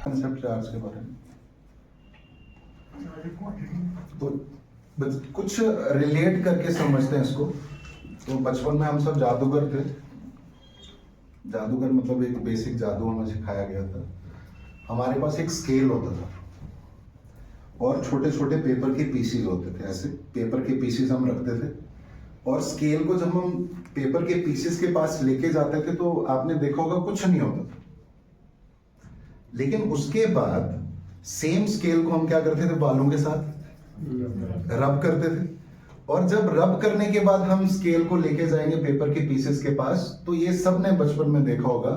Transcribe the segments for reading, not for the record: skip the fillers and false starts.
Concept charge के बारे में तो कुछ रिलेट करके समझते हैं इसको। तो बचपन में हम सब जादूगर थे। जादूगर मतलब एक बेसिक जादू हमें सिखाया गया था। हमारे पास एक स्केल होता था और छोटे छोटे पेपर के पीसीज होते थे। ऐसे पेपर के पीसीज हम रखते थे और स्केल को जब हम पेपर के पीसेस के पास लेके जाते थे तो आपने देखा होगा कुछ नहीं होता था। लेकिन उसके बाद सेम स्केल को हम क्या करते थे, बालों के साथ रब करते थे। और जब रब करने के बाद हम स्केल को लेके जाएंगे पेपर के पीसेस के पास, तो ये सब ने बचपन में देखा होगा,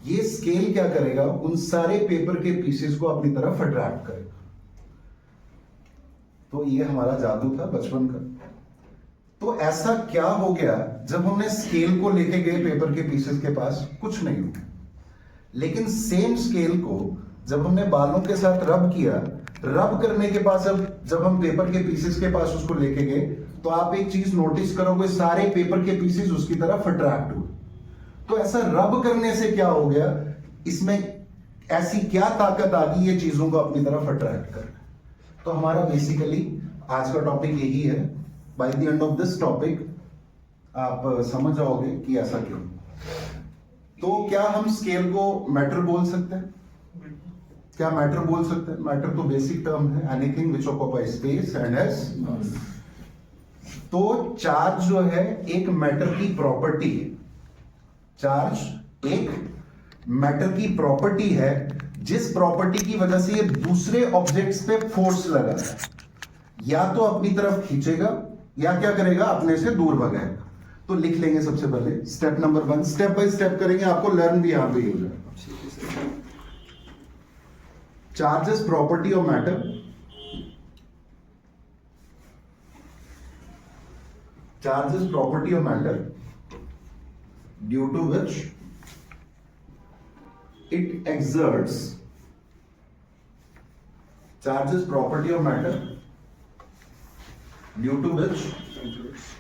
ये स्केल क्या करेगा, उन सारे पेपर के पीसेस को अपनी तरफ अट्रैक्ट करेगा। तो ये हमारा जादू था बचपन का। तो ऐसा क्या हो गया, जब हमने स्केल को लेके गए पेपर के पीसेस के पास, कुछ नहीं हुआ। लेकिन सेम स्केल को जब हमने बालों के साथ रब किया, रब करने के बाद जब हम पेपर के पीसेस के पास उसको लेके गए, तो आप एक चीज नोटिस करोगे, सारे पेपर के पीसेस उसकी तरफ अट्रैक्ट हुए। तो ऐसा रब करने से क्या हो गया, इसमें ऐसी क्या ताकत आ गई ये चीजों को अपनी तरफ अट्रैक्ट कर। तो हमारा बेसिकली आज का टॉपिक यही है। By the end of this topic आप समझ जाओगे कि ऐसा क्यों। तो क्या हम स्केल को मैटर बोल सकते हैं? क्या मैटर बोल सकते हैं? मैटर तो बेसिक टर्म है, anything which occupies space and has. तो चार्ज जो है एक मैटर की प्रॉपर्टी है। चार्ज एक मैटर की प्रॉपर्टी है, जिस प्रॉपर्टी की वजह से ये दूसरे ऑब्जेक्ट्स पे फोर्स लगा है। या तो अपनी तरफ खींचेगा या क्या करेगा, अपने से दूर भगाएगा। तो लिख लेंगे सबसे पहले step number 1, step by step करेंगे, आपको लर्न भी यहां पे ही हो जाएगा। Charges property of matter. Charges property of matter due to which it exerts, charges property of matter due to which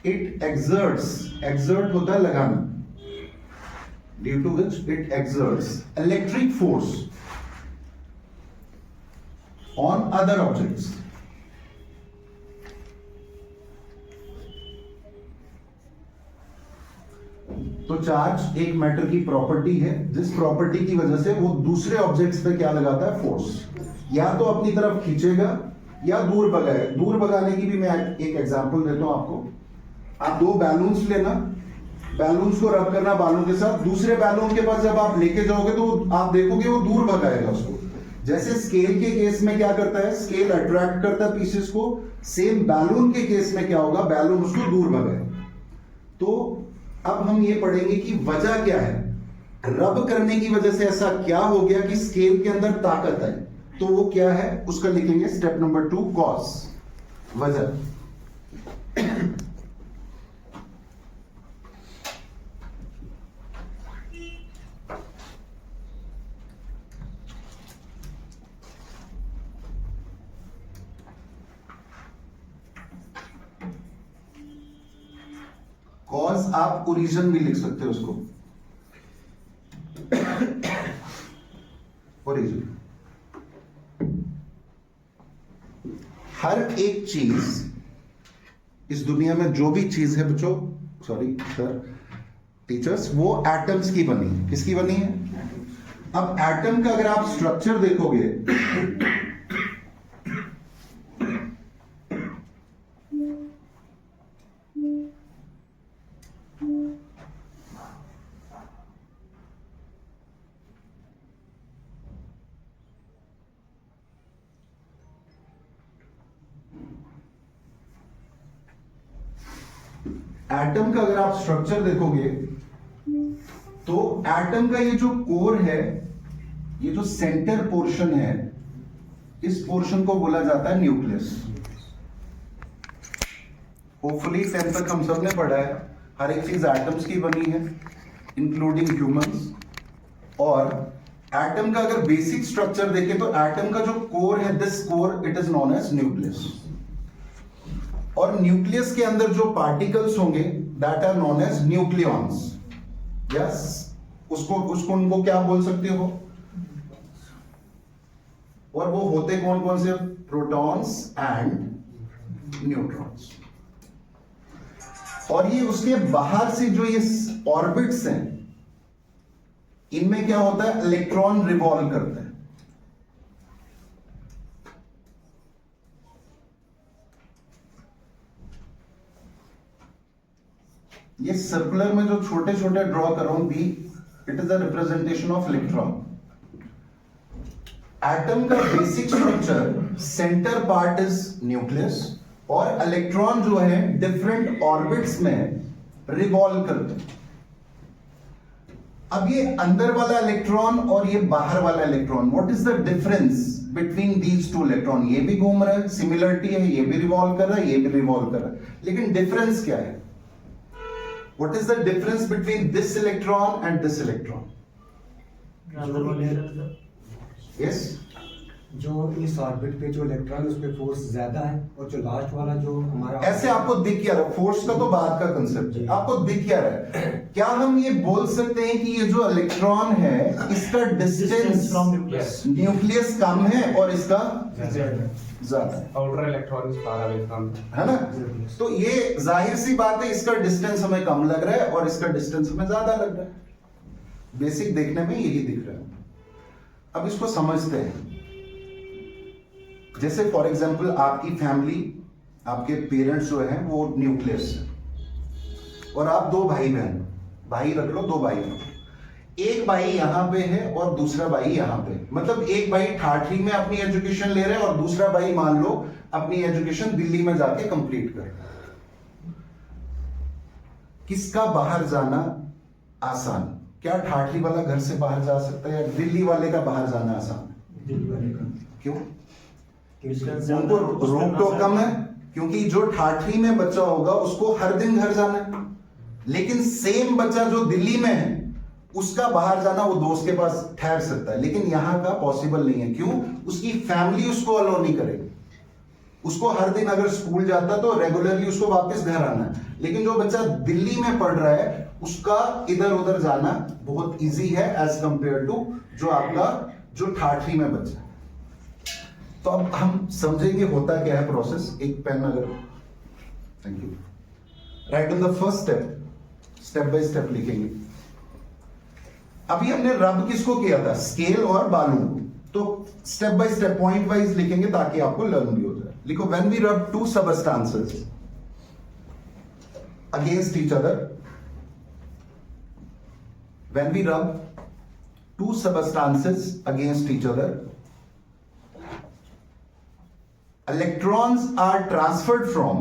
it exerts, exert होता है लगाना, due to which it exerts electric force on other objects. तो charge एक matter की property है, जिस property की वजह से वो दूसरे ऑब्जेक्ट्स पे क्या लगाता है, फोर्स। या तो अपनी तरफ खींचेगा या दूर भगाएगा। दूर भगाने की भी मैं एक एग्जांपल देता हूं आपको। आप दो बैलून्स लेना, बैलून्स को रब करना बालों के साथ, दूसरे बैलून के पास जब आप लेके जाओगे तो आप देखोगे वो दूर भगाएगा उसको। जैसे स्केल के केस में क्या करता है, स्केल अट्रैक्ट करता है पीसेस को, सेम बैलून के केस में क्या होगा, बैलून उसको दूर भगाएगा। तो अब हम ये पढ़ेंगे कि वजह क्या है, रब करने की वजह से ऐसा क्या हो गया कि स्केल के अंदर ताकत है। तो वो क्या है, उसका लिखेंगे स्टेप नंबर 2, कॉज, वजह। कॉज आप ओरिजिन भी लिख सकते हो उसको, ओरिजिन। हर एक चीज इस दुनिया में, जो भी चीज है बच्चों, सॉरी सर, टीचर्स, वो एटम्स की बनी है। किसकी बनी है? अब एटम का अगर आप स्ट्रक्चर देखोगे, एटम का अगर आप स्ट्रक्चर देखोगे तो एटम का ये जो कोर है, ये जो सेंटर पोर्शन है, इस पोर्शन को बोला जाता है न्यूक्लियस। होपफुली 10 तक हम सब ने पढ़ा है, हर एक चीज एटम्स की बनी है, इंक्लूडिंग ह्यूमंस। और एटम का अगर बेसिक स्ट्रक्चर देखें तो एटम का जो कोर है, this core, it is known as nucleus. और न्यूक्लियस के अंदर जो पार्टिकल्स होंगे, that are known as nucleons. Yes, उसको उनको क्या बोल सकते हो? और वो होते कौन कौन से? Protons and neutrons. और ये उसके बाहर से जो ये ऑर्बिट्स हैं, इनमें क्या होता है? इलेक्ट्रॉन रिवॉल्व करते हैं। ये सर्कुलर में जो छोटे छोटे ड्रॉ कर रहा हूं B, it is a representation of electron. Atom का basic structure, centre part is nucleus, और इलेक्ट्रॉन जो है डिफरेंट ऑर्बिट्स में रिवॉल्व करते हैं। अब ये अंदर वाला इलेक्ट्रॉन और ये बाहर वाला electron, what is the difference between these two electron? ये भी घूम रहा है, सिमिलरिटी है, ये भी रिवॉल्व कर रहा है, ये भी रिवॉल्व कर रहा है, लेकिन डिफरेंस क्या है? What is the difference between this electron and this electron? Yes? जो इस ऑर्बिट पे जो इलेक्ट्रॉन उस पे फोर्स ज्यादा है, और जो लास्ट वाला जो हमारा ऐसे आपको दिख क्या रहा है? फोर्स का तो बाद का कंसेप्ट है, आपको दिख क्या रहा है? क्या हम ये बोल सकते हैं कि ये जो इलेक्ट्रॉन है इसका डिस्टेंस न्यूक्लियस कम है और इसका ज्यादा है? Outer electron is far away from, है ना? तो ये जाहिर सी बात है, इसका डिस्टेंस हमें कम लग रहा है और इसका डिस्टेंस हमें ज्यादा लग रहा है। बेसिक देखने में यही दिख रहा है। अब इसको समझते हैं। जैसे फॉर एग्जांपल आपकी फैमिली, आपके पेरेंट्स जो हैं वो न्यूक्लियस है, और आप दो भाई बहन, भाई रख लो, दो भाई रख लो। एक भाई यहां पे है और दूसरा भाई यहां पे, मतलब एक भाई ठाठरी में अपनी एजुकेशन ले रहे हैं और दूसरा भाई मान लो अपनी एजुकेशन दिल्ली में जाके कंप्लीट कर। किसका बाहर जाना आसान? क्या ठाठरी वाला घर से बाहर जा सकता है, या दिल्ली वाले का बाहर जाना आसान है? दिल्ली वाले का। क्यों? उनको रोक टोक कम है, क्योंकि जो ठाठरी में बच्चा होगा उसको हर दिन घर जाना है, लेकिन सेम बच्चा जो दिल्ली में है उसका बाहर जाना वो दोस्त के पास ठहर सकता है, लेकिन यहां का पॉसिबल नहीं है। क्यों? उसकी फैमिली उसको अलो नहीं करेगी। उसको हर दिन अगर स्कूल जाता तो रेगुलरली उसको वापस घर आना है, लेकिन जो बच्चा दिल्ली में पढ़ रहा है उसका इधर उधर जाना बहुत इजी है एज कंपेयर टू जो आपका जो ठाठरी में बच्चा है। तो अब हम समझेंगे होता क्या है प्रोसेस। एक पेन अगर, thank you, right on the first step, step by step लिखेंगे। अभी हमने रब किसको किया था? स्केल और बालू को। तो step by step point wise लिखेंगे ताकि आपको लर्न भी हो जाए। लिखो, when we rub two substances against each other, when we rub two substances against each other, electrons are transferred from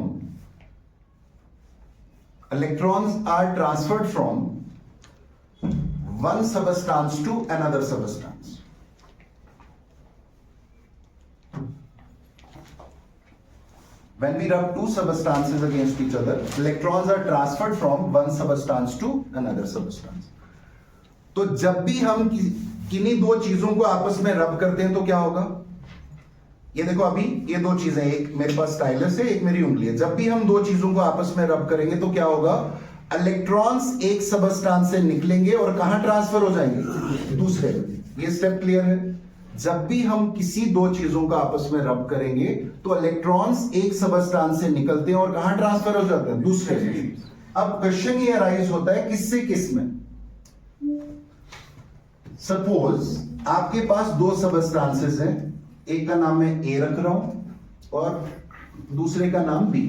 one substance to another substance. When we rub two substances against each other, electrons are transferred from one substance to another substance. तो जब भी हम किन्हीं दो चीजों को आपस में रब करते हैं तो क्या होगा? ये देखो, अभी ये दो चीजें, एक मेरे पास स्टाइलस है, एक मेरी उंगली है। जब भी हम दो चीजों को आपस में रब करेंगे तो क्या होगा? इलेक्ट्रॉन्स एक सबस्टेंस से निकलेंगे और कहां ट्रांसफर हो जाएंगे? दूसरे में। ये स्टेप क्लियर है? जब भी हम किसी दो चीजों को आपस में रब करेंगे तो इलेक्ट्रॉन्स एक सबस्टेंस से निकलते हैं और कहां ट्रांसफर हो जाते हैं? दूसरे में। अब क्वेश्चन ये अराइज होता है किससे किस में। सपोज आपके पास दो सबस्टेंसेस हैं, एक का नाम मैं ए रख रहा हूं और दूसरे का नाम बी।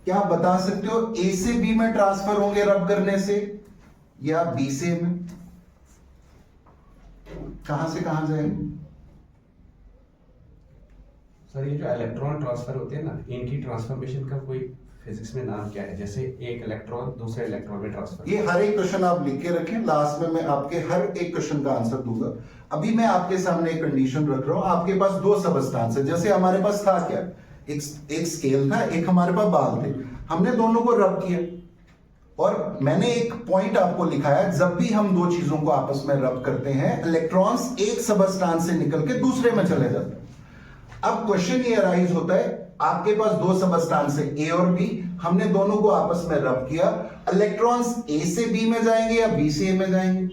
क्या आप बता सकते हो ए से बी में ट्रांसफर होंगे रब करने से, या बी से में? कहां से कहां जाएंगे? सर ये जो इलेक्ट्रॉन ट्रांसफर होते हैं ना, इनकी ट्रांसफॉर्मेशन का कोई फिजिक्स में नाम क्या है? जैसे एक इलेक्ट्रॉन दूसरे इलेक्ट्रॉन में ट्रांसफर। ये हर एक क्वेश्चन आप लिख के रखें, लास्ट में मैं आपके हर एक क्वेश्चन का आंसर दूंगा। अभी मैं आपके सामने एक कंडीशन रख रहा हूं, आपके पास दो सबस्टेंस है। जैसे हमारे पास था क्या, एक स्केल था, एक हमारे पास बाल थे, हमने दोनों को रब किया और मैंने एक पॉइंट आपको लिखाया, जब भी हम दो चीजों को आपस में रब करते हैं इलेक्ट्रॉन्स एक सबस्टेंस से निकल के दूसरे में चले जाते हैं। अब क्वेश्चन ये अराइज होता है, आपके पास दो सबस्टेंस है ए और बी, हमने दोनों को आपस में रब किया, इलेक्ट्रॉन्स ए से बी में जाएंगे या बी से ए में जाएंगे?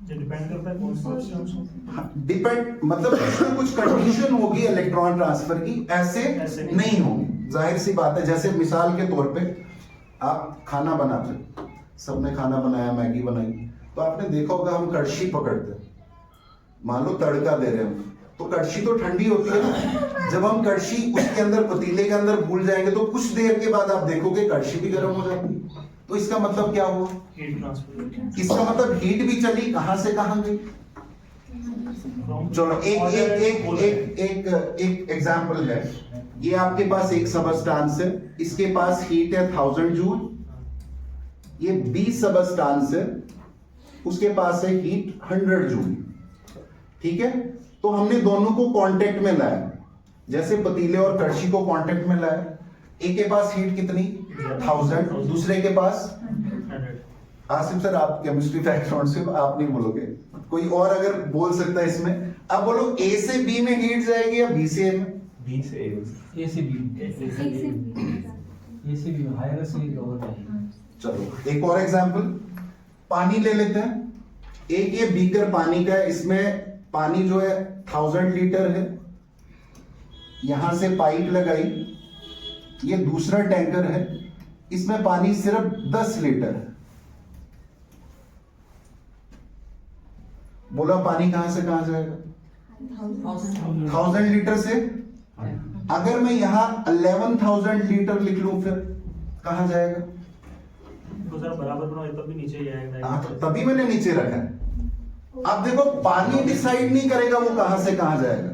जो डिपेंड करता है कौन सा ऑप्शन डिपेंड मतलब इसमें कुछ कंडीशन होगी इलेक्ट्रॉन ट्रांसफर की, ऐसे ऐसे नहीं होगी। जाहिर सी बात है, जैसे मिसाल के तौर पे आप खाना बनाते, सबने खाना बनाया, मैगी बनाई, तो आपने देखा होगा हम कड़छी पकड़ते, मान लो तड़का दे रहे हैं, तो कड़छी तो ठंडी होती है ना। जब हम कड़छी उसके अंदर पतीले के अंदर भूल जाएंगे तो कुछ देर के बाद आप देखोगे कड़छी भी गर्म हो जाती है। तो इसका मतलब क्या हुआ? Heat transfer. इसका मतलब हीट भी चली, कहां से कहां गई। चलो एक एग्जांपल है, ये आपके पास एक सबस्टांस है, इसके पास हीट है 1000 जूल, ये बी सबस्टांस है, उसके पास है हीट 100 जूल। ठीक है, तो हमने दोनों को कांटेक्ट में लाया, जैसे पतीले और कड़छी को कांटेक्ट में लाया। एक के पास हीट कितनी 1000, दूसरे के पास। आसिफ सर आप केमिस्ट्री बैकग्राउंड से, आप नहीं बोलोगे, कोई और अगर बोल सकता है इसमें। अब बोलो ए से बी में हीट जाएगी या बी से ए में? बी से ए से बी हायर से लोअर जाएगी। चलो एक और एग्जांपल, पानी ले लेते हैं। एक ये बीकर पानी का है, इसमें पानी जो है 1000 लीटर है, यहां से पाइप लगाई, ये दूसरा टैंकर है, इसमें पानी सिर्फ 10 लीटर है। बोला पानी कहां से कहां जाएगा? 1000 लीटर से। अगर मैं यहां 11000 लीटर लिख लूं फिर कहां जाएगा? तो सर बराबर बनाओ, तब भी नीचे ही आएगा। हाँ, तो तभी मैंने नीचे रखा है। अब देखो पानी डिसाइड नहीं करेगा वो कहां से कहां जाएगा,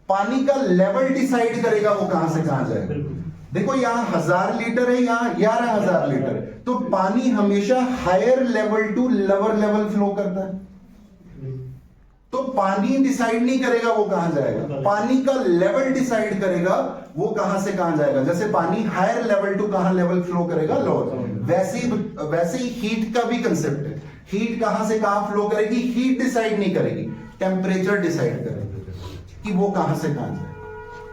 पानी का लेवल डिसाइड करेगा वो कहां से कहां जाएगा। देखो यहां 1000 लीटर है, यहां 11000 लीटर है, तो पानी हमेशा higher level to lower level flow करता है। तो पानी डिसाइड नहीं करेगा वो कहां जाएगा, पानी का लेवल डिसाइड करेगा वो कहां से कहां जाएगा। जैसे पानी हायर लेवल टू कहां लेवल फ्लो करेगा, लोअर। वैसे ही हीट का भी कंसेप्ट है, हीट कहां से कहां फ्लो करेगी, हीट डिसाइड नहीं करेगी, टेम्परेचर डिसाइड करेगी कि वो कहां से कहां जाएगा।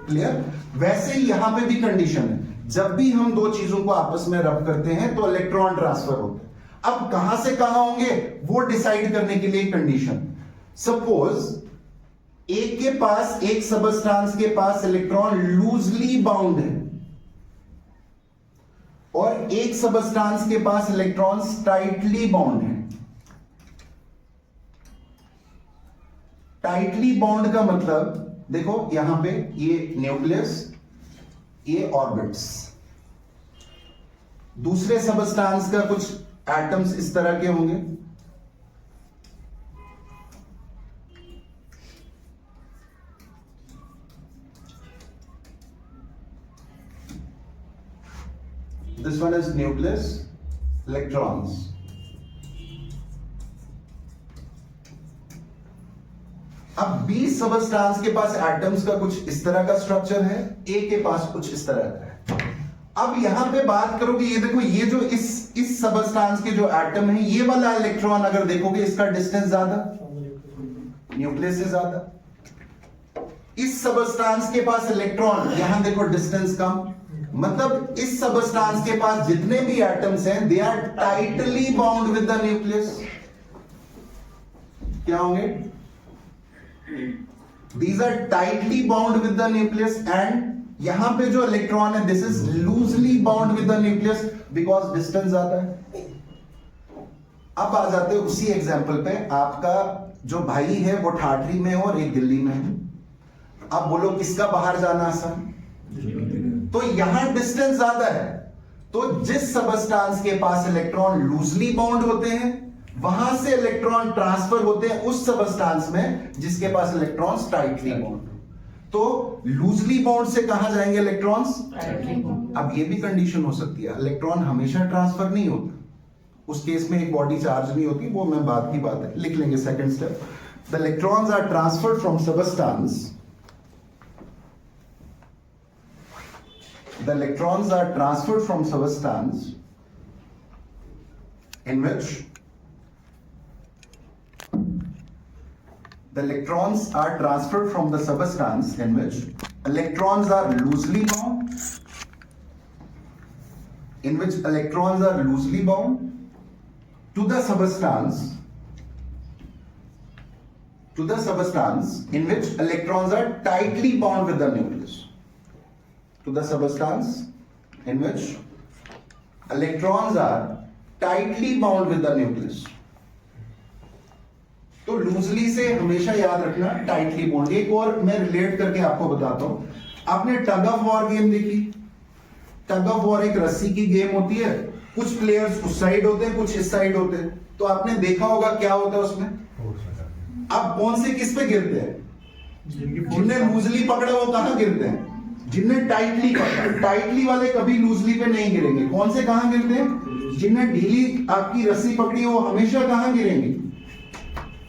क्लियर? वैसे ही यहां पे भी कंडीशन है, जब भी हम दो चीजों को आपस में रब करते हैं तो इलेक्ट्रॉन ट्रांसफर होते हैं। अब कहां से कहां होंगे वो डिसाइड करने के लिए कंडीशन। सपोज एक के पास, एक सबस्टांस के पास इलेक्ट्रॉन लूजली बाउंड है और एक सबस्टांस के पास इलेक्ट्रॉन्स टाइटली बाउंड है। टाइटली बाउंड का मतलब देखो यहां पे ये न्यूक्लियस, ये ऑर्बिट्स। दूसरे सबस्टांस का कुछ एटम्स इस तरह के होंगे, this one is nucleus, electrons. अब 20 सबस्टांस के पास एटम्स का कुछ इस तरह का स्ट्रक्चर है, ए के पास कुछ इस तरह का है। अब यहां पे बात करोगे, ये देखो ये जो इस सबस्टांस के जो एटम है, ये वाला इलेक्ट्रॉन अगर देखोगे इसका डिस्टेंस ज्यादा, न्यूक्लियस से ज्यादा। इस सबस्टांस के पास इलेक्ट्रॉन, यहां देखो डिस्टेंस कम, मतलब इस सबस्टांस के पास जितने भी एटम्स हैं they are tightly bound with the nucleus. क्या होंगे? These are tightly bound with the nucleus, and यहां पे जो इलेक्ट्रॉन है this is loosely bound with the nucleus because distance ज्यादा है। अब आ जाते हैं उसी एग्जांपल पे, आपका जो भाई है वो ठाठरी में है और एक दिल्ली में है। अब बोलो किसका बाहर जाना आसान? तो यहां डिस्टेंस ज्यादा है, तो जिस सबस्टांस के पास इलेक्ट्रॉन लूजली बाउंड होते हैं वहां से इलेक्ट्रॉन ट्रांसफर होते हैं उस सबस्टांस में जिसके पास इलेक्ट्रॉन्स टाइटली बाउंड। तो लूजली बाउंड से कहां जाएंगे इलेक्ट्रॉन्स? अब ये भी कंडीशन हो सकती है, इलेक्ट्रॉन हमेशा ट्रांसफर नहीं होता, उस केस में एक बॉडी चार्ज नहीं होती, वो मैं बाद की बात है लिख लेंगे second step. The electrons are transferred from substance, the electrons are transferred from substance in which the electrons are transferred from the substance in which electrons are loosely bound, in which electrons are loosely bound to the substance to the substance in which electrons are tightly bound with the nucleus. To the substance in which electrons are tightly bound with the nucleus. तो loosely से हमेशा याद रखना tightly bond. एक और मैं relate करके आपको बताता हूं, आपने टग ऑफ वॉर गेम देखी? टग ऑफ वॉर एक रस्सी की गेम होती है, कुछ प्लेयर्स उस साइड होते हैं, कुछ इस साइड होते हैं। तो आपने देखा होगा क्या होता है उसमें, अब कौन से किस पे गिरते हैं? जिनने लूजली पकड़ा वो कहां गिरते हैं? जिनने टाइटली पकड़ा। टाइटली वाले कभी लूजली पे नहीं गिरेंगे। कौन से कहां गिरते हैं? जिनने ढीली आपकी रस्सी पकड़ी वो हमेशा कहां गिरेंगे?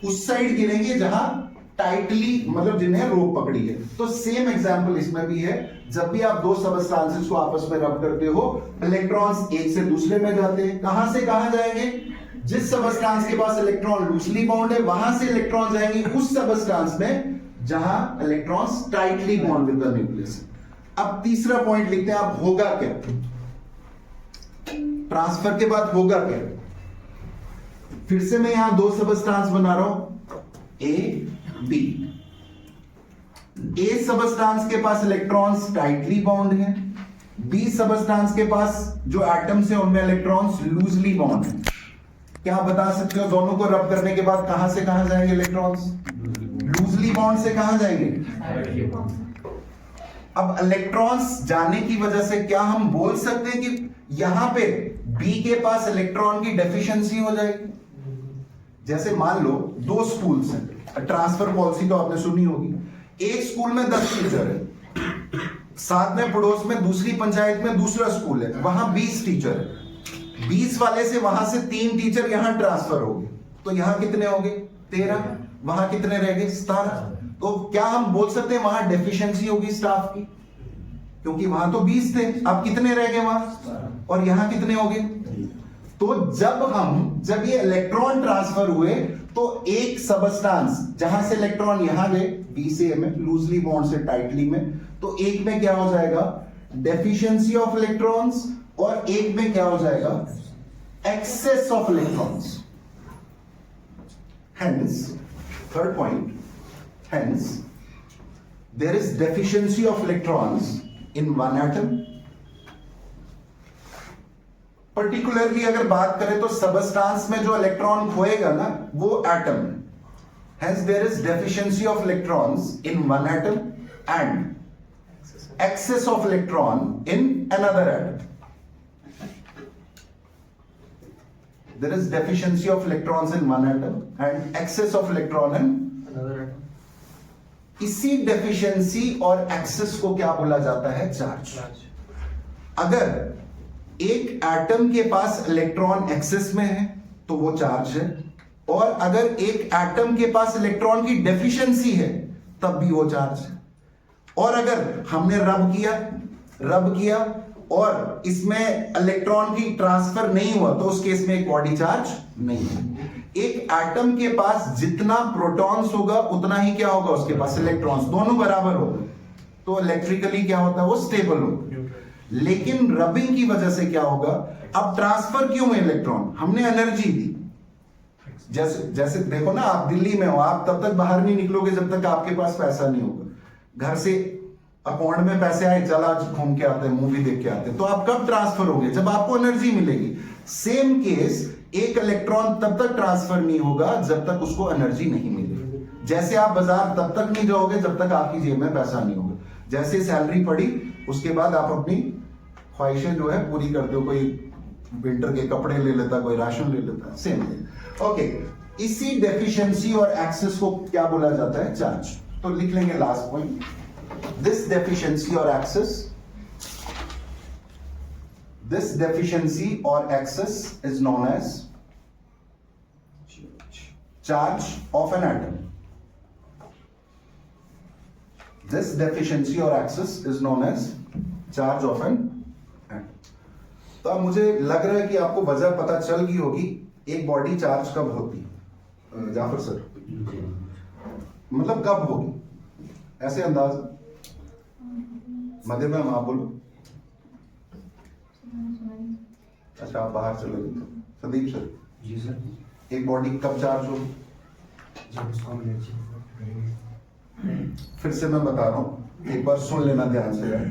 उस साइड गिरेंगे जहां टाइटली, मतलब जिन्हें रोप पकड़ी है। तो सेम एग्जांपल इसमें भी है। जब भी आप दो सबस्टांसेस को आपस में रब करते हो, इलेक्ट्रॉन्स एक से दूसरे में जाते हैं। कहां से कहां जाएंगे? जिस सबस्टांस के पास इलेक्ट्रॉन लूजली बाउंड है वहां से इलेक्ट्रॉन जाएंगे उस सबस्टांस में जहां electrons tightly bound with the nucleus. अब तीसरा पॉइंट लिखते हैं आप, होगा क्या ट्रांसफर के बाद? होगा क्या? फिर से मैं यहां दो सबस्टांस बना रहा हूं, ए बी। ए सबस्टांस के पास इलेक्ट्रॉन्स टाइटली बाउंड हैं, बी सबस्टांस के पास जो एटम्स हैं उनमें इलेक्ट्रॉन्स लूजली बाउंड हैं। क्या बता सकते हो दोनों को रब करने के बाद कहां से कहां जाएंगे इलेक्ट्रॉन्स? लूजली बाउंड से कहां जाएंगे? अब इलेक्ट्रॉन्स जाने की वजह से क्या हम बोल सकते हैं कि यहां पे बी के पास इलेक्ट्रॉन की डेफिशिएंसी हो जाएगी? जैसे मान लो दो स्कूल्स हैं, ट्रांसफर पॉलिसी तो आपने सुनी होगी। एक स्कूल में 10 टीचर है, साथ में पड़ोस में दूसरी पंचायत में दूसरा स्कूल है, वहां 20 टीचर है। 20 वाले से वहां से 3 टीचर यहां ट्रांसफर हो गए, तो यहां कितने हो गए? 13। वहां कितने रह गए? 17। तो क्या हम बोल सकते हैं वहां डेफिशिएंसी होगी स्टाफ की? क्योंकि वहां तो 20 थे, अब कितने रह गए वहां? और यहां कितने हो गए? तो जब ये इलेक्ट्रॉन ट्रांसफर हुए तो एक सबस्टांस जहां से इलेक्ट्रॉन यहां गए बी से ए में, लूजली बॉन्ड से टाइटली में, तो एक में क्या हो जाएगा? डेफिशिएंसी ऑफ इलेक्ट्रॉन्स, और एक में क्या हो जाएगा? Excess of electrons. Hence third point, hence there is deficiency of electrons in one atom. Particularly अगर बात करें तो सबस्टांस में जो इलेक्ट्रॉन खोएगा ना वो एटम है। Hence there is deficiency of electrons in one atom and excess of electron in another atom. There is deficiency of electrons in one atom and excess of electron in another atom. इसी deficiency और excess को क्या बोला जाता है? Charge. अगर एक atom के पास इलेक्ट्रॉन एक्सेस में है तो वो चार्ज है, और अगर एक एटम के पास इलेक्ट्रॉन की डेफिशिएंसी है तब भी वो चार्ज है। और अगर हमने रब किया और इसमें इलेक्ट्रॉन की ट्रांसफर नहीं हुआ तो उस केस में एक बॉडी चार्ज नहीं है। एक एटम के पास जितना प्रोटॉन्स होगा उतना ही क्या होगा उसके पास? इलेक्ट्रॉन्स। दोनों बराबर होगा तो इलेक्ट्रिकली क्या होता है? वो स्टेबल होगा। लेकिन रबिंग की वजह से क्या होगा? अब ट्रांसफर क्यों है इलेक्ट्रॉन? हमने एनर्जी दी। जैसे देखो ना, आप दिल्ली में हो, आप तब तक बाहर नहीं निकलोगे जब तक आपके पास पैसा नहीं होगा। घर से अकाउंट में पैसे आए, चल आज घूम के आते हैं, मूवी देख के आते हैं, तो आप कब ट्रांसफर होगे? जब आपको एनर्जी मिलेगी। सेम केस, एक इलेक्ट्रॉन तब तक ट्रांसफर नहीं होगा जब तक उसको एनर्जी नहीं मिलेगी। जैसे आप बाजार तब तक नहीं जाओगे जब तक आपकी जेब में पैसा नहीं होगा। जैसे सैलरी पड़ी उसके बाद आप अपनी ख्वाहिशें जो है पूरी करते हो। कोई विंटर के कपड़े ले लेता, कोई राशन ले लेता, सेम थिंग। ओके, इसी डेफिशिएंसी और एक्सेस को क्या बोला जाता है? चार्ज। तो लिख लेंगे लास्ट पॉइंट, दिस डेफिशिएंसी और access, this deficiency or excess is known as charge of an atom. This deficiency or excess is known as charge of an atom. तो अब मुझे लग रहा है कि आपको वजह पता चल गई होगी एक बॉडी चार्ज कब होती है। जाफर सर, मतलब कब होगी ऐसे अंदाज? मध्य में आप बोलो। अच्छा, आप बाहर चले गए। संदीप सर जी सर। एक बॉडी कब चार्ज होगी? जब उसको हम एनर्जी फिर से मैं बता रहा हूं, एक बार सुन लेना ध्यान से यार,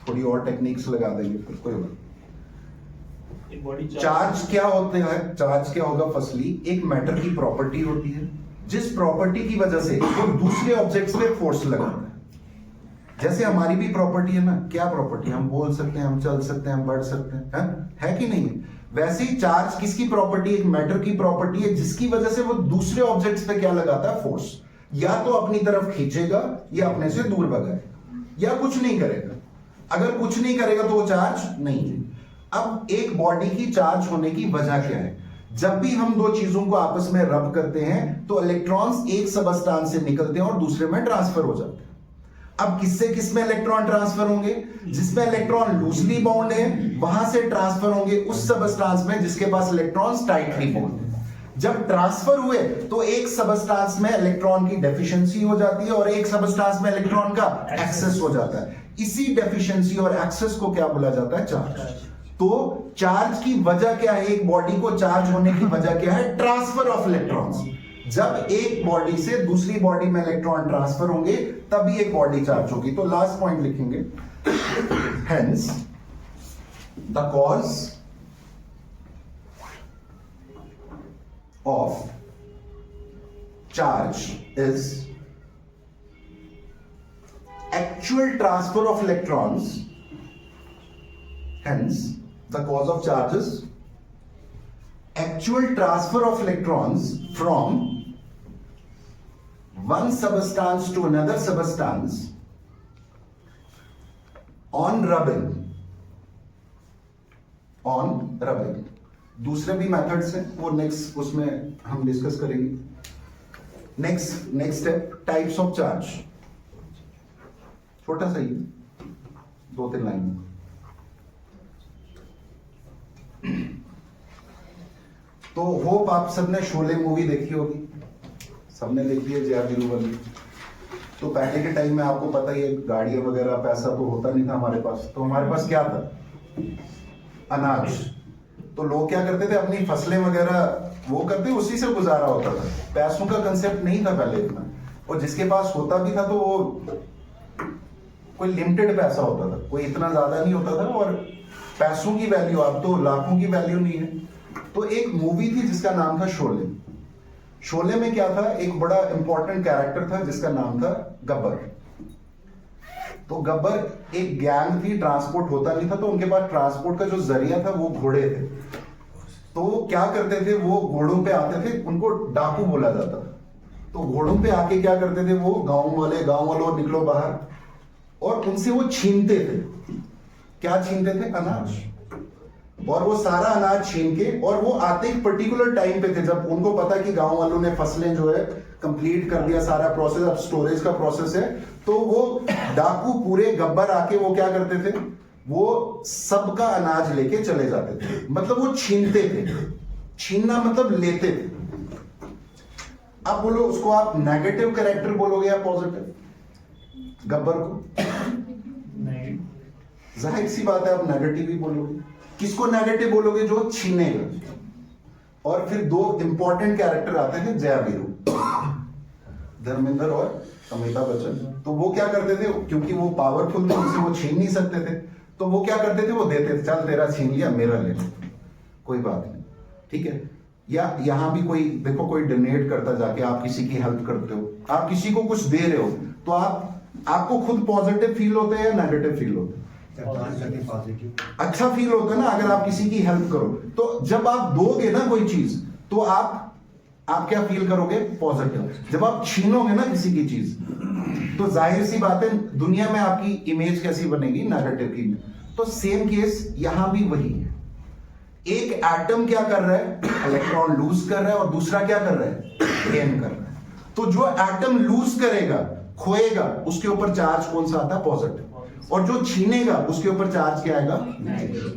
थोड़ी और टेक्निक्स लगा देंगे फिर कोई बात। एक बॉडी चार्ज क्या होते हैं? चार्ज क्या होगा? फर्स्टली एक मैटर की प्रॉपर्टी होती है जिस प्रॉपर्टी की वजह से वो दूसरे ऑब्जेक्ट्स पे फोर्स लगाता है। जैसे हमारी भी प्रॉपर्टी है ना, क्या प्रॉपर्टी? हम बोल सकते हैं, हम चल सकते हैं, हम बढ़ सकते हैं, है कि नहीं? वैसे ही चार्ज किसकी प्रॉपर्टी? एक मैटर की प्रॉपर्टी है जिसकी वजह से वो दूसरे ऑब्जेक्ट्स पे क्या लगाता है? फोर्स। या तो अपनी तरफ खींचेगा या अपने से दूर भगाएगा या कुछ नहीं करेगा। अगर कुछ नहीं करेगा तो वो चार्ज नहीं है। अब एक बॉडी की चार्ज होने की वजह क्या है? जब भी हम दो चीजों को आपस में रब करते हैं तो इलेक्ट्रॉन्स एक सबस्टांस से निकलते हैं और दूसरे में ट्रांसफर हो जाते हैं। अब किससे किस में इलेक्ट्रॉन ट्रांसफर होंगे? जिसमें इलेक्ट्रॉन लूजली बाउंड है वहां से ट्रांसफर होंगे उस सबस्टांस में जिसके पास इलेक्ट्रॉन्स टाइटली बाउंड है। जब ट्रांसफर हुए तो एक सबस्टांस में इलेक्ट्रॉन की डेफिशिएंसी हो जाती है और एक सबस्टांस में इलेक्ट्रॉन का एक्सेस हो जाता है। इसी डेफिशिएंसी और एक्सेस को क्या बोला जाता है? चार्ज। तो चार्ज की वजह क्या है? एक बॉडी को चार्ज होने की वजह क्या है? Transfer of electrons. जब एक बॉडी से दूसरी बॉडी में इलेक्ट्रॉन ट्रांसफर होंगे तभी एक बॉडी चार्ज होगी। तो लास्ट पॉइंट लिखेंगे, hence the cause of charge is actual transfer of electrons. Hence the cause of charge is actual transfer of electrons from one substance to another substance on rubbing. दूसरे भी methods हैं, वो next उसमें हम discuss करेंगे। Next step, types of charge. छोटा सा ही, 2-3 line. तो होप आप सबने शोले मूवी देखी होगी, सबने देखी है, जया वीरू वाली। तो पहले के टाइम में आपको पता ही है, गाड़ियां वगैरह, पैसा तो होता नहीं था हमारे पास। तो हमारे पास क्या था? अनाज। तो लोग क्या करते थे? अपनी फसलें वगैरह वो करते, उसी से गुजारा होता था। पैसों का कंसेप्ट नहीं था पहले इतना, और जिसके पास होता भी था तो वो कोई लिमिटेड पैसा होता था, कोई इतना ज्यादा नहीं होता था। और पैसों की वैल्यू, अब तो लाखों की वैल्यू नहीं है। तो एक मूवी थी जिसका नाम था शोले। शोले में क्या था? एक बड़ा इंपॉर्टेंट कैरेक्टर था जिसका नाम था गब्बर। तो गब्बर एक गैंग थी, ट्रांसपोर्ट होता नहीं था, तो उनके पास ट्रांसपोर्ट का जो जरिया था वो घोड़े थे। तो क्या करते थे? वो घोड़ों पे आते थे, उनको डाकू बोला जाता था। तो घोड़ों पे आके क्या करते थे? वो गांव वालों निकलो बाहर, और उनसे वो छीनते थे। क्या छीनते थे? अनाज। और वो सारा अनाज छीन के, और वो आते एक पर्टिकुलर टाइम पे थे जब उनको पता कि गांव वालों ने फसलें जो है कंप्लीट कर दिया, सारा प्रोसेस, अब स्टोरेज का प्रोसेस है। तो वो डाकू पूरे गब्बर आके वो क्या करते थे? वो सबका अनाज लेके चले जाते थे। मतलब वो छीनते थे। छीनना मतलब लेते थे। अब बोलो, उसको आप नेगेटिव कैरेक्टर बोलोगे या पॉजिटिव? गब्बर को जाहिर सी बात है आप नेगेटिव ही बोलोगे। किसको नेगेटिव बोलोगे? जो छीनेगा। और फिर दो इंपॉर्टेंट कैरेक्टर आते हैं, जया वीरू, धर्मेंद्र और अमिताभ बच्चन। तो वो क्या करते थे? क्योंकि वो पावरफुल थे, उनसे वो छीन नहीं सकते थे, तो वो क्या करते थे? वो देते थे, चल तेरा छीन लिया, मेरा ले लो, कोई बात नहीं, ठीक है। या यहां भी कोई देखो, कोई डोनेट करता, जाके आप किसी की हेल्प करते हो, आप किसी को कुछ दे रहे हो, तो आपको खुद पॉजिटिव फील होता है या नेगेटिव फील होता है? पॉजिटिव। अच्छा फील होता है ना अगर आप किसी की हेल्प करो। तो जब आप दोगे ना कोई चीज, तो आप क्या फील करोगे? पॉजिटिव। जब आप छीनोगे ना किसी की चीज, तो जाहिर सी बात है दुनिया में आपकी इमेज कैसी बनेगी? नेगेटिव की। तो सेम केस यहां भी वही है। एक एटम क्या कर रहा है? इलेक्ट्रॉन लूज कर रहा है, और दूसरा क्या कर रहा है? गेन कर रहा है। तो जो एटम लूज करेगा, खोएगा, उसके ऊपर चार्ज कौन सा आता है? पॉजिटिव। और जो छीनेगा उसके ऊपर चार्ज क्या आएगा?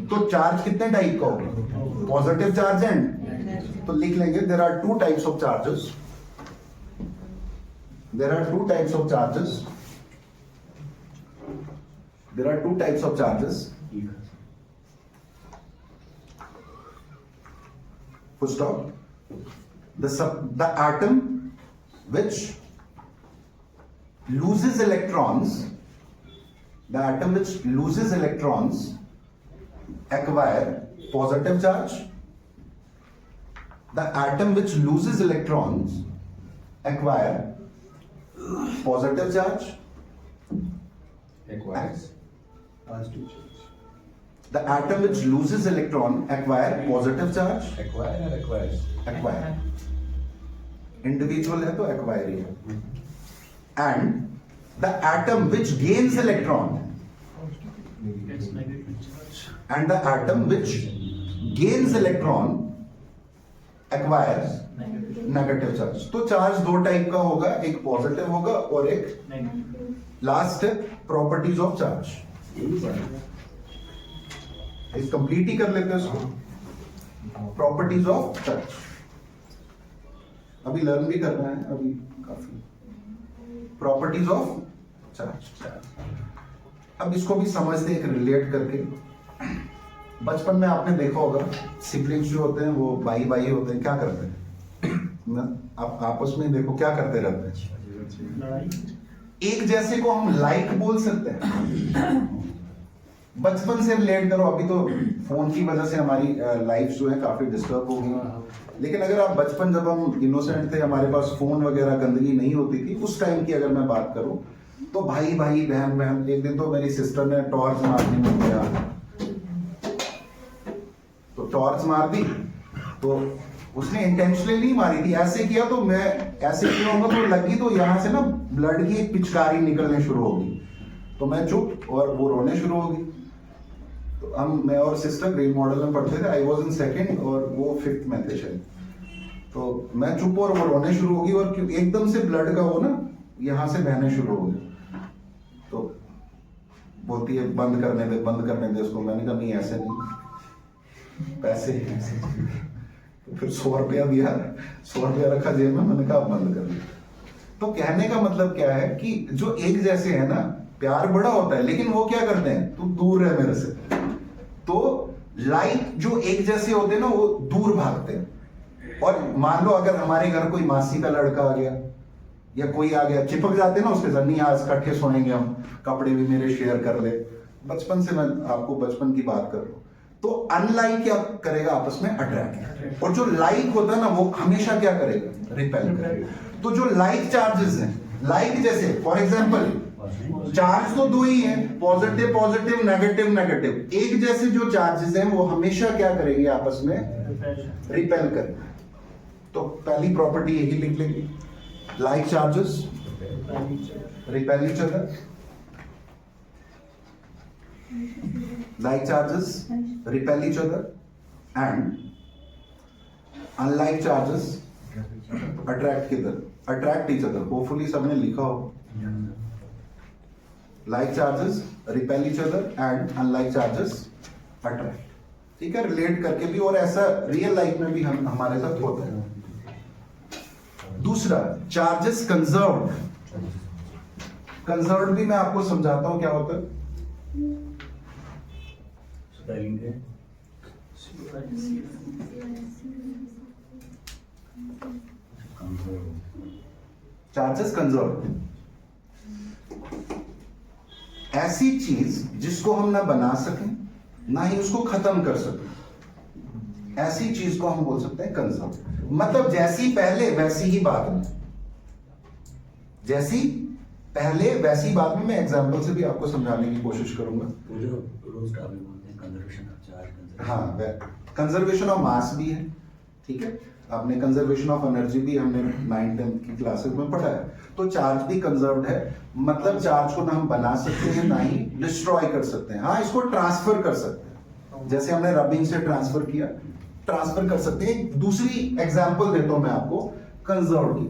तो चार्ज कितने टाइप का होगा? Positive charge and. तो लिख लेंगे, there are two types of charges. There are two types of charges. There are two types of charges. Full stop. The atom which loses electrons, the atom which loses electrons acquire positive charge. The atom which loses electrons acquire positive charge. Acquires. positive charge. The atom which loses electron acquire positive charge. Acquire or acquires? Acquire. Individual है तो acquire ही है. And the atom which gains electron, It's negative charge. and the atom which gains electron acquires Negative. negative charge. तो charge दो type का होगा, एक positive होगा और एक Negative. लास्ट है प्रॉपर्टीज ऑफ चार्ज. इस कंप्लीट ही कर लेते हैं इसको. प्रॉपर्टीज ऑफ चार्ज अभी लर्न भी करना है, अभी काफी. Properties of charge. अब इसको भी समझते हैं एक रिलेट करके. बचपन में आपने देखा होगा सिबलिंग्स जो होते हैं वो भाई भाई होते हैं, क्या करते हैं आप आपस में देखो क्या करते रहते हैं. लड़ाई. एक जैसे को हम लाइक बोल सकते हैं. बचपन से रिलेट करो. अभी तो फोन की वजह से हमारी लाइफ जो है काफी डिस्टर्ब हो गई. लेकिन अगर आप बचपन जब हम इनोसेंट थे, हमारे पास फोन वगैरह गंदगी नहीं होती थी, उस टाइम की अगर मैं बात करूं तो भाई भाई बहन बहन. एक दिन तो मेरी सिस्टर ने टॉर्च मारनी में गया तो टॉर्च मार दी, तो उसने इंटेंशनली नहीं मारी थी, ऐसे किया तो मैं ऐसे किया होगा तो लगी, तो यहाँ से ना ब्लड की एक पिचकारी निकलने शुरू होगी. तो मैं चुप और वो रोने शुरू हो गई. तो हम मैं और सिस्टर ग्रीन मॉडल में पढ़ते थे. आई वाज इन सेकंड और वो 5th में थे शायद. तो मैं चुप और वो रोने शुरू होगी और क्यों एकदम से ब्लड का वो ना यहाँ से बहने शुरू हो गया. तो बोलती है बंद करने दे उसको. मैंने कहा नहीं ऐसे नहीं, पैसे ऐसे. तो फिर 100 रुपया दिया, 100 रुपया रखा जेब में. मैंने कहा बंद कर दिया. तो कहने का मतलब क्या है कि जो एक जैसे है ना, प्यार बड़ा होता है लेकिन वो क्या करते हैं, तू दूर रह मेरे से. तो लाइक जो एक जैसे होते हैं ना वो दूर भागते हैं. और मान लो अगर हमारे घर कोई मासी का लड़का आ गया या कोई आ गया, चिपक जाते हैं ना उसके साथ. नहीं आज इकट्ठे सोएंगे हम, कपड़े भी मेरे शेयर कर ले. बचपन से मैं आपको बचपन की बात कर रहा हूं. तो अनलाइक क्या करेगा, आपस में अट्रैक्ट. और जो लाइक होता है ना वो हमेशा क्या करेगा, रिपेल करेगा. तो जो लाइक चार्जेस हैं, लाइक जैसे फॉर एग्जांपल चार्ज तो दो ही हैं, पॉजिटिव पॉजिटिव नेगेटिव नेगेटिव. एक जैसे जो चार्जेस हैं वो हमेशा क्या करेंगे, आपस में रिपेल करेंगे. तो पहली प्रॉपर्टी यही लिख लेंगे, like charges repel each other. Like charges repel each other and unlike charges attract each other. Hopefully सबने लिखा हो. Like charges repel each other and unlike charges attract. ठीक है, रिलेट करके भी. और ऐसा रियल लाइफ में भी हम हमारे साथ होता है. दूसरा चार्जेस कंजर्व्ड भी मैं आपको समझाता हूं क्या होता है. चार्जेस कंजर्व ऐसी चीज जिसको हम ना बना सकें ना ही उसको खत्म कर सकें, ऐसी चीज को हम बोल सकते हैं कंजर्व. मतलब जैसी पहले वैसी ही बाद में, जैसी पहले वैसी बाद में. मैं एग्जांपल से भी आपको समझाने की कोशिश करूंगा. हाँ, कंजर्वेशन ऑफ मास भी है. ठीक है, आपने कंजर्वेशन ऑफ एनर्जी भी हमने 9th-10th की क्लासेस में पढ़ा है. तो चार्ज भी कंजर्व्ड है. मतलब चार्ज को ना हम बना सकते हैं ना ही डिस्ट्रॉय कर सकते हैं. हाँ, इसको ट्रांसफर कर सकते हैं, जैसे हमने रबिंग से ट्रांसफर किया, ट्रांसफर कर सकते हैं. दूसरी एग्जांपल देता हूं मैं आपको कंजर्व्ड की.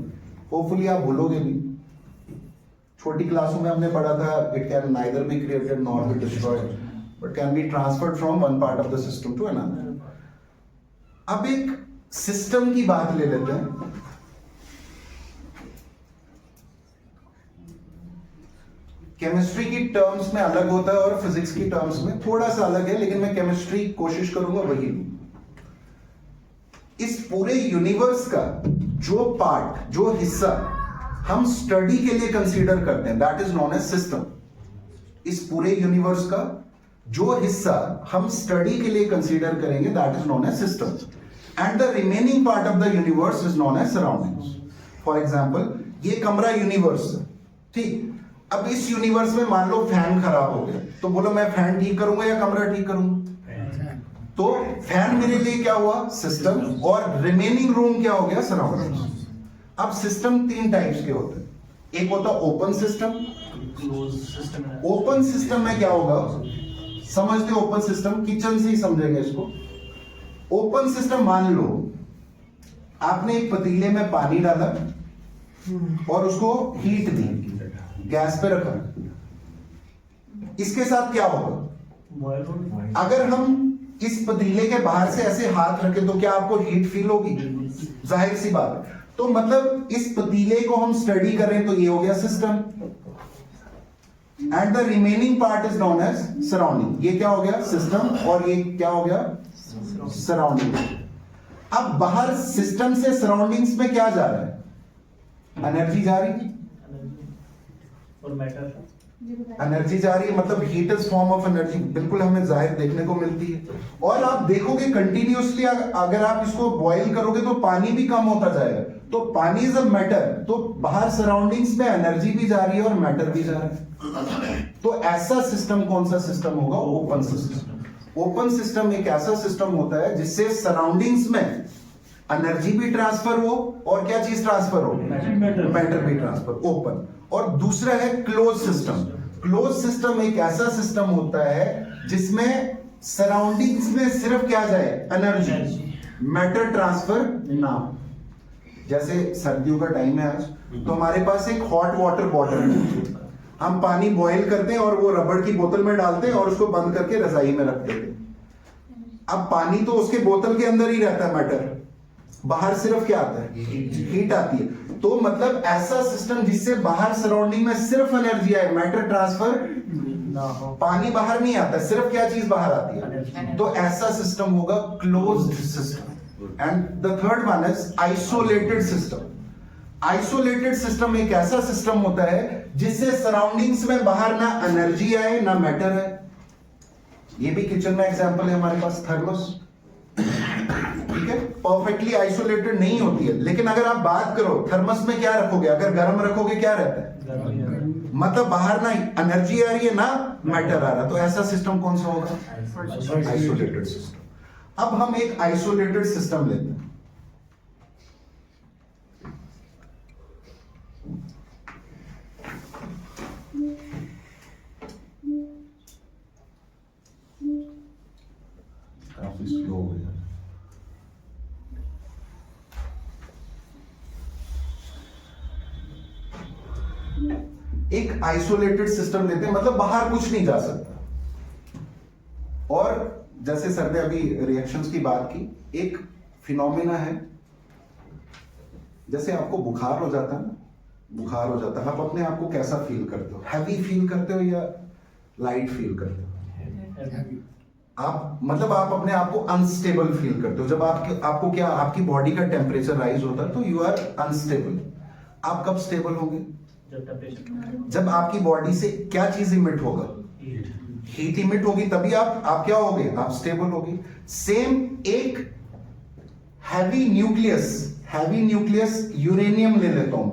होपफुली आप भूलोगे नहीं. छोटी क्लासों में हमने पढ़ा था it can neither be created nor be destroyed but can be transferred from one part of the system to another. अब एक सिस्टम की बात ले लेते हैं. केमिस्ट्री की टर्म्स में अलग होता है और फिजिक्स की टर्म्स में थोड़ा सा अलग है, लेकिन मैं केमिस्ट्री कोशिश करूंगा वही. इस पूरे यूनिवर्स का जो पार्ट, जो हिस्सा हम स्टडी के लिए कंसीडर करते हैं, that is known as system. इस पूरे यूनिवर्स का जो हिस्सा हम स्टडी के लिए कंसीडर करेंगे that is known as system, and the remaining part of the universe is known as surroundings. For example, ये कमरा यूनिवर्स है, ठीक। अब इस यूनिवर्स में मान लो फैन खराब हो गया, तो बोलो मैं फैन ठीक करूंगा या कमरा ठीक करूंगा? तो फैन मेरे लिए क्या हुआ? सिस्टम, और रिमेनिंग रूम क्या हो गया? सराउंडिंग्स। अब सिस्टम 3 टाइप्स के होते हैं। एक होता ओपन सिस्टम। क्लोज सिस्टम है। ओपन सिस्टम में क्या होगा? समझते हो ओपन सिस्टम? किचन से ही समझेंगे इसको। ओपन सिस्टम, मान लो आपने एक पतीले में पानी डाला और उसको हीट दी, गैस पे रखा, इसके साथ क्या होगा? बॉयल हो। अगर हम इस पतीले के बाहर से ऐसे हाथ रखें तो क्या आपको हीट फील होगी? जाहिर सी बात है। तो मतलब इस पतीले को हम स्टडी करें तो ये हो गया system, and the remaining part is known as surrounding. ये क्या हो गया? सिस्टम, और ये क्या हो गया? सराउंडिंग। अब बाहर सिस्टम से सराउंडिंग्स में क्या जा रहा है? एनर्जी जा रही है, और मैटर। एनर्जी जा रही है, मतलब heat is form of energy, बिल्कुल हमें जाहिर देखने को मिलती है। और आप देखोगे कंटिन्यूअसली अगर आप इसको बॉईल करोगे तो पानी भी कम होता जाएगा। तो पानी इज अ मैटर, तो बाहर सराउंडिंग्स में एनर्जी भी जा रही है और मैटर भी जा रहा है। तो ऐसा सिस्टम कौन सा सिस्टम होगा? Open system. ओपन सिस्टम एक ऐसा सिस्टम होता है जिससे सराउंडिंग्स में एनर्जी भी ट्रांसफर हो और क्या चीज ट्रांसफर हो? मैटर भी ट्रांसफर। ओपन। और दूसरा है क्लोज सिस्टम। क्लोज सिस्टम एक ऐसा सिस्टम होता है जिसमें सराउंडिंग्स में सिर्फ क्या जाए? एनर्जी, मैटर ट्रांसफर ना हो। जैसे सर्दियों का टाइम है आज, तो हमारे पास एक हॉट वाटर बॉटल है, हम पानी बॉईल करते हैं और वो रबड़ की बोतल में डालते हैं और उसको बंद करके रजाई में रख देते हैं। अब पानी तो उसके बोतल के अंदर ही रहता है, मैटर बाहर सिर्फ क्या आता है? हीट आती है। तो मतलब ऐसा सिस्टम जिससे बाहर सराउंडिंग में सिर्फ एनर्जी आए, मैटर ट्रांसफर ना हो। पानी बाहर नहीं आता, सिर्फ क्या चीज बाहर आती है? तो ऐसा सिस्टम होगा closed system. And the third one is isolated system. Isolated system एक ऐसा सिस्टम होता है जिससे सराउंडिंग्स में बाहर ना एनर्जी आए ना मैटर है। ये भी किचन में एग्जांपल है हमारे पास, थर्मस, ठीक है, परफेक्टली आइसोलेटेड नहीं होती है। लेकिन अगर आप बात करो थर्मस में क्या रखोगे, अगर गर्म रखोगे क्या रहता है? मतलब बाहर ना एनर्जी आ रही है ना मैटर आ रहा, तो ऐसा सिस्टम कौन सा होगा? Isolated system. अब हम एक आइसोलेटेड सिस्टम लेते हैं। काफी स्लो हो गया। एक आइसोलेटेड सिस्टम लेते हैं, मतलब बाहर कुछ नहीं जा सकता। और जैसे सर ने अभी रिएक्शंस की बात की, एक फिनोमेना है, जैसे आपको बुखार हो जाता है, बुखार हो जाता है, आप अपने आप को कैसा फील करते हो? हैवी फील करते हो या लाइट फील करते हो? आप मतलब आप अपने आप को अनस्टेबल फील करते हो। जब आपको क्या, आपकी बॉडी का टेम्परेचर राइज होता है तो यू आर अनस्टेबल। आप कब स्टेबल होंगे? जब आपकी बॉडी से क्या चीज इमिट होगा? हीट इमिट होगी, तभी आप क्या होगे? आप स्टेबल होगी। सेम एक हैवी न्यूक्लियस यूरेनियम ले लेता हूं।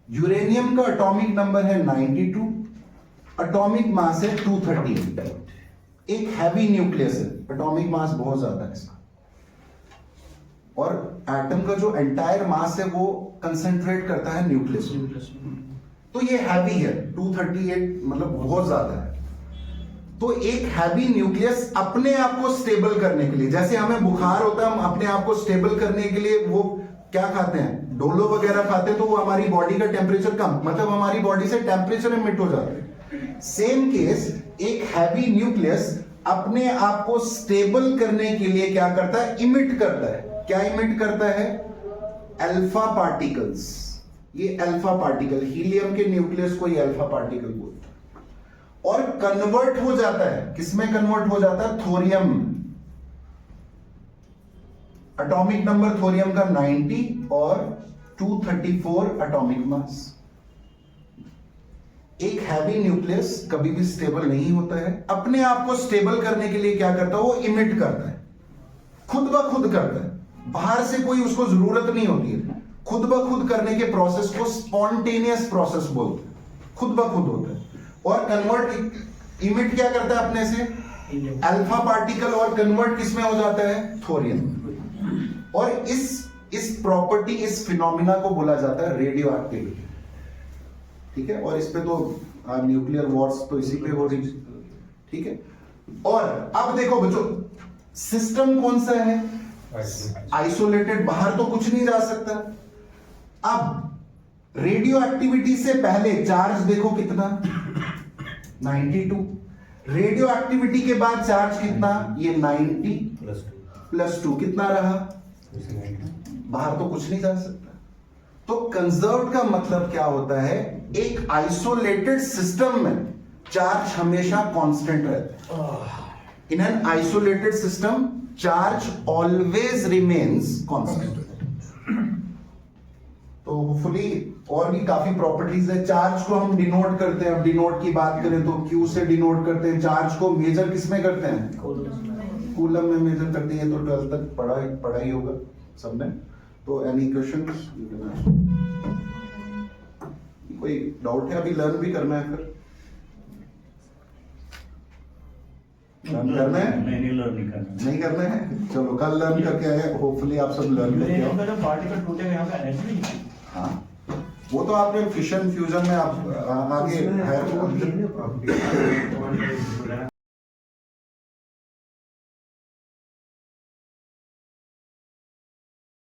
यूरेनियम का एटॉमिक नंबर है 92, एटॉमिक मास है 238। एक हैवी न्यूक्लियस है, एटॉमिक मास बहुत ज्यादा है इसका, और एटम का जो एंटायर मास है वो कंसेंट्रेट करता है न्यूक्लियस में। तो ये हैवी है, 238 मतलब बहुत ज्यादा है। तो एक हैवी न्यूक्लियस अपने आप को स्टेबल करने के लिए, जैसे हमें बुखार होता है, हम अपने आप को स्टेबल करने के लिए वो क्या खाते हैं? डोलो वगैरह खाते हैं, तो वो हमारी बॉडी का टेम्परेचर कम, मतलब हमारी बॉडी से टेम्परेचर इमिट हो जाता है। सेम केस, एक हैवी न्यूक्लियस अपने आप को स्टेबल करने के लिए क्या करता है? इमिट करता है। क्या इमिट करता है? Alpha particles. ये अल्फा पार्टिकल, हीलियम के न्यूक्लियस को ये अल्फा पार्टिकल बोलते हैं, और कन्वर्ट हो जाता है, किसमें कन्वर्ट हो जाता है? थोरियम। एटॉमिक नंबर थोरियम का 90 और 234 एटॉमिक मास। एक हैवी न्यूक्लियस कभी भी स्टेबल नहीं होता है। अपने आप को स्टेबल करने के लिए क्या करता है, वो इमिट करता है, खुद ब खुद करता है, बाहर से कोई उसको जरूरत नहीं होती है। खुद ब खुद करने के प्रोसेस को स्पॉन्टेनियस प्रोसेस बोलते हैं, खुद ब खुद होता है। और कन्वर्ट इमिट क्या करता है अपने से, अल्फा पार्टिकल, और कन्वर्ट किसमें हो जाता है, थोरियम। और इस प्रॉपर्टी, इस फिनोमिना को बोला जाता है रेडियो एक्टिविटी। ठीक है, और इस पे तो न्यूक्लियर वॉर्स तो इसी पे हो रही। ठीक है, और अब देखो बच्चों, सिस्टम कौन सा है, आइसोलेटेड, बाहर तो कुछ नहीं जा सकता। अब रेडियो एक्टिविटी से पहले चार्ज देखो कितना, 92। रेडियो एक्टिविटी के बाद चार्ज कितना, ये 90 प्लस 2 कितना रहा, बाहर तो कुछ नहीं जा सकता। तो कंजर्व्ड का मतलब क्या होता है, एक आइसोलेटेड सिस्टम में चार्ज हमेशा कांस्टेंट रहता है। In an isolated system charge always remains constant. तो होपफुली और भी काफी प्रॉपर्टीज है। चार्ज को हम डिनोट करते हैं, अब डिनोट की बात करें तो क्यू से डिनोट करते हैं। चार्ज को मेजर किसमें करते हैं, कूलम में मेजर करते हैं। तो 12th तक पढ़ा ही होगा सबने। तो एनी क्वेश्चंस, कोई डाउट है, अभी लर्न भी करना है, फिर लर्न करना है, नहीं करना है, चलो कल लर्न करके आए, होपफुली आप सब लर्न करके आओ। जब पार्टिकल टूटेगा यहाँ पे एनर्जी नहीं। हाँ, वो तो आपने फिशन फ्यूजन में आप आगे हायर